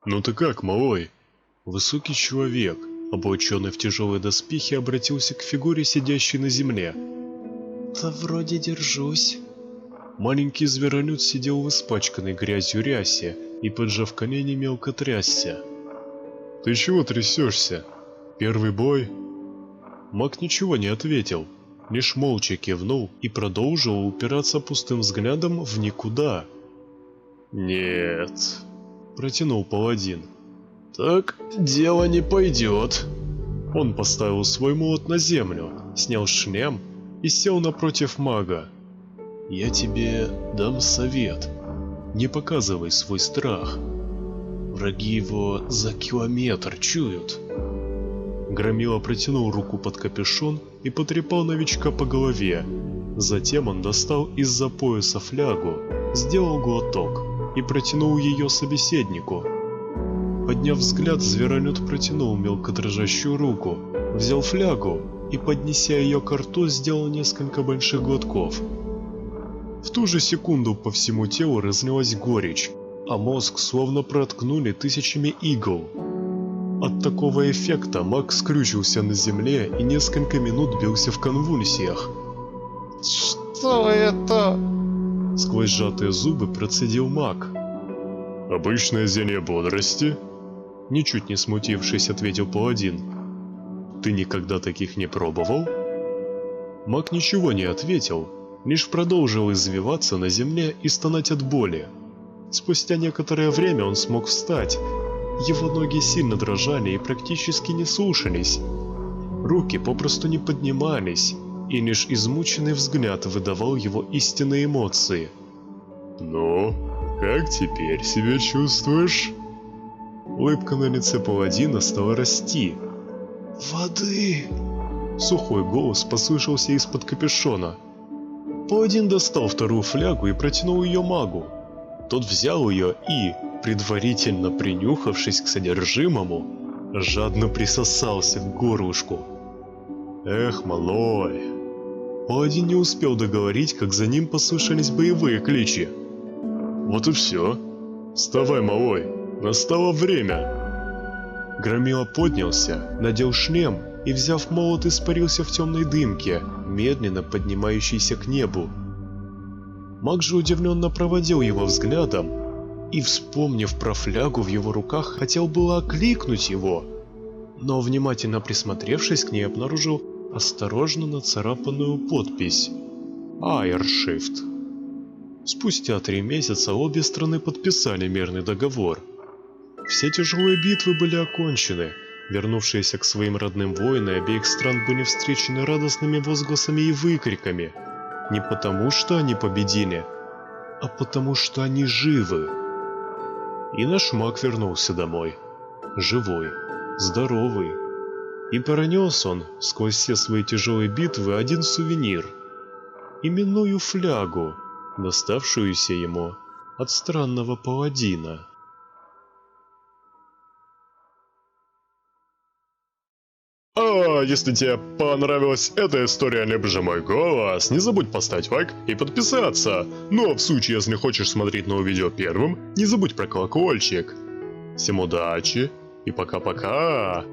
«Ну ты как, малой?» Высокий человек, облаченный в тяжелые доспехи, обратился к фигуре, сидящей на земле. «Да вроде держусь». Маленький зверолюд сидел в испачканной грязью рясе и, поджав колени, мелко трясся. «Ты чего трясешься? Первый бой?» Маг ничего не ответил, лишь молча кивнул и продолжил упираться пустым взглядом в никуда. «Нет», — протянул паладин. «Так дело не пойдет». Он поставил свой молот на землю, снял шлем и сел напротив мага. «Я тебе дам совет. Не показывай свой страх. Враги его за километр чуют». Громила протянул руку под капюшон и потрепал новичка по голове. Затем он достал из-за пояса флягу, сделал глоток и протянул ее собеседнику. Подняв взгляд, зверолюд протянул мелко дрожащую руку, взял флягу и, поднеся ее к рту, сделал несколько больших глотков. В ту же секунду по всему телу разлилась горечь, а мозг словно проткнули тысячами игл. От такого эффекта маг скрючился на земле и несколько минут бился в конвульсиях. «Что это?» Сквозь сжатые зубы процедил маг. «Обычное зелье бодрости?» Ничуть не смутившись, ответил паладин. «Ты никогда таких не пробовал?» Маг ничего не ответил, лишь продолжил извиваться на земле и стонать от боли. Спустя некоторое время он смог встать. Его ноги сильно дрожали и практически не слушались. Руки попросту не поднимались, и лишь измученный взгляд выдавал его истинные эмоции. «Ну, как теперь себя чувствуешь?» Улыбка на лице паладина стала расти. «Воды!» Сухой голос послышался из-под капюшона. Паладин достал вторую флягу и протянул ее магу. Тот взял ее и, предварительно принюхавшись к содержимому, жадно присосался к горлышку. «Эх, малой!» Паладин не успел договорить, как за ним послышались боевые кличи. «Вот и все. Вставай, малой, настало время!» Громила поднялся, надел шлем и, взяв молот, испарился в темной дымке, медленно поднимающейся к небу. Маг же удивленно проводил его взглядом и, вспомнив про флягу в его руках, хотел было окликнуть его, но, внимательно присмотревшись к ней, обнаружил осторожно нацарапанную подпись «Айршифт». Спустя 3 месяца обе страны подписали мирный договор. Все тяжелые битвы были окончены, вернувшиеся к своим родным воины обеих стран были встречены радостными возгласами и выкриками. Не потому, что они победили, а потому, что они живы. И наш маг вернулся домой. Живой, здоровый. И пронес он сквозь все свои тяжелые битвы один сувенир. Именную флягу, доставшуюся ему от странного паладина. Если тебе понравилась эта история, либо же мой голос, не забудь поставить лайк и подписаться. Ну а в случае, если хочешь смотреть новое видео первым, не забудь про колокольчик. Всем удачи и пока-пока!